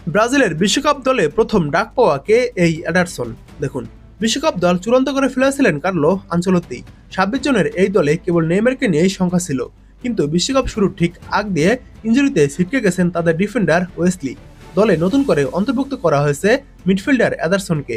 ব্রাজিলের বিশ্বকাপ দলে প্রথম ডাক পাওয়া কে এই এডারসন। দেখুন, বিশ্বকাপ দল চূড়ান্ত করে ফেলেছিলেন কার্লো আনচেলত্তি। 26 জনের এই দলে কেবল নেইমারকে নিয়েই সংখ্যা ছিল, কিন্তু বিশ্বকাপ শুরুর ঠিক আগ দিয়ে ইনজুরিতে ছিটকে গেছেন তাদের ডিফেন্ডার ওয়েসলি। দলে নতুন করে অন্তর্ভুক্ত করা হয়েছে মিডফিল্ডার এডারসনকে।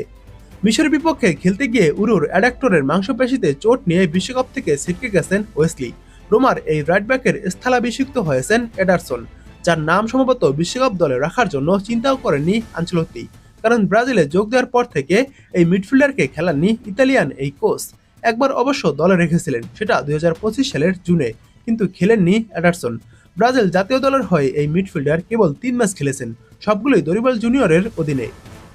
মিশরের বিপক্ষে খেলতে গিয়ে উরুর অ্যাডাক্টরের মাংসপেশিতে চোট নিয়ে বিশ্বকাপ থেকে ছিটকে গেছেন ওয়েসলি। রোমার এই রাইট ব্যাকের স্থলাভিষিক্ত হয়েছেন এডারসন, যার নাম সম্ভবত বিশ্বকাপ দলে রাখার জন্য চিন্তাও করেননি আনচেলত্তি। কারণ ব্রাজিলে যোগ দেওয়ার পর থেকে এই মিডফিল্ডারকে খেলাননি ইতালিয়ান এই কোচ। একবার অবশ্য দলে রেখেছিলেন, সেটা 2025 সালের জুনে, কিন্তু খেলেননি এডারসন। ব্রাজিল জাতীয় দলের হয়ে এই মিডফিল্ডার কেবল 3 ম্যাচ খেলেছেন, সবগুলোই দরিবাল জুনিয়রের অধীনে।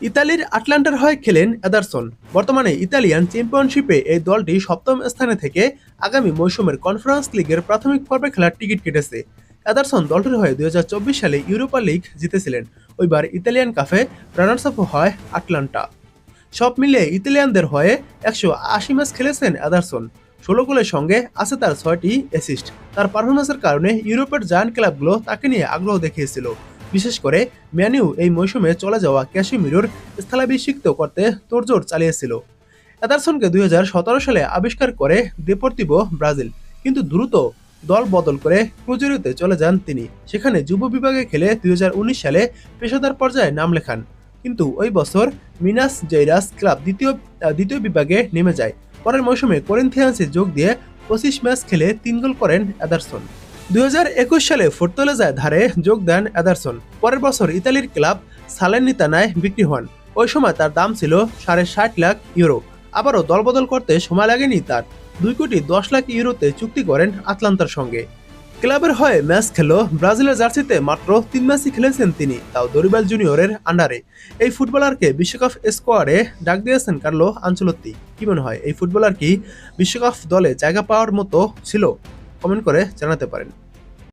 ইতালির আটলান্টার হয়ে খেলেন এডারসন। বর্তমানে ইতালিয়ান চ্যাম্পিয়নশিপে এই দলটি সপ্তম স্থানে থেকে আগামী মৌসুমের কনফারেন্স লিগের প্রাথমিক পর্বে খেলার টিকিট কেটেছে। এডারসন দলটির হয়ে 2024 সালে ইউরোপা লিগ জিতেছিলেন। ওইবার ইতালিয়ান কাপে রানার্স আপ হয় আটলান্টা। সব মিলিয়ে ইতালিয়ানদের হয়ে 180 ম্যাচ খেলেছেন এডারসন। 16 গোলের সঙ্গে আছে তার 6টি অ্যাসিস্ট। তার পারফরমেন্সের কারণে ইউরোপের জায়ান্ট ক্লাবগুলো তাকে নিয়ে আগ্রহ দেখিয়েছিল। বিশেষ করে ম্যানিউ এই মৌসুমে চলে যাওয়া ক্যাসিমিরোর স্থলাভিষিক্ত করতে তোড়জোড় চালিয়েছিল। এডারসনকে 2017 সালে আবিষ্কার করে দেপোর্তিভো ব্রাজিল, কিন্তু দ্রুত দল বদল করে ক্রুজেরোতে চলে যান তিনি। সেখানে যুব বিভাগে খেলে 2019 সালে পেশাদার পর্যায়ে নাম লেখান, কিন্তু ওই বছর মিনাস জেইরাস ক্লাব দ্বিতীয় বিভাগে নেমে যায়। পরের মৌসুমে করিন্থিয়ান্সে যোগ দিয়ে 25 ম্যাচ খেলে 3 গোল করেন এডারসন। 2021 সালে ফোর্তালেজায় ধারে যোগ দেন এডারসন। পরের বছর ইতালির ক্লাব সালেরনিতানায় বিক্রি হন। ওই সময় তার দাম ছিল 60.5 লাখ ইউরো। আবারও দলবদল করতে সময় লাগেনি তার। 2,10,00,000 ইউরোতে চুক্তি করেন আটলান্টার সঙ্গে। ক্লাবের হয়ে ম্যাচ খেলো ব্রাজিলের জার্সিতে মাত্র 3 ম্যাচই খেলেছেন তিনি, তাও দরিবাল জুনিয়রের আন্ডারে। এই ফুটবলারকে বিশ্বকাপ স্কোয়াডে ডাক দিয়েছেন কার্লো আনচেলত্তি। কি মনে হয়, এই ফুটবলার কি বিশ্বকাপ দলে জায়গা পাওয়ার মতো ছিল? কমেন্ট করে জানাতে পারেন।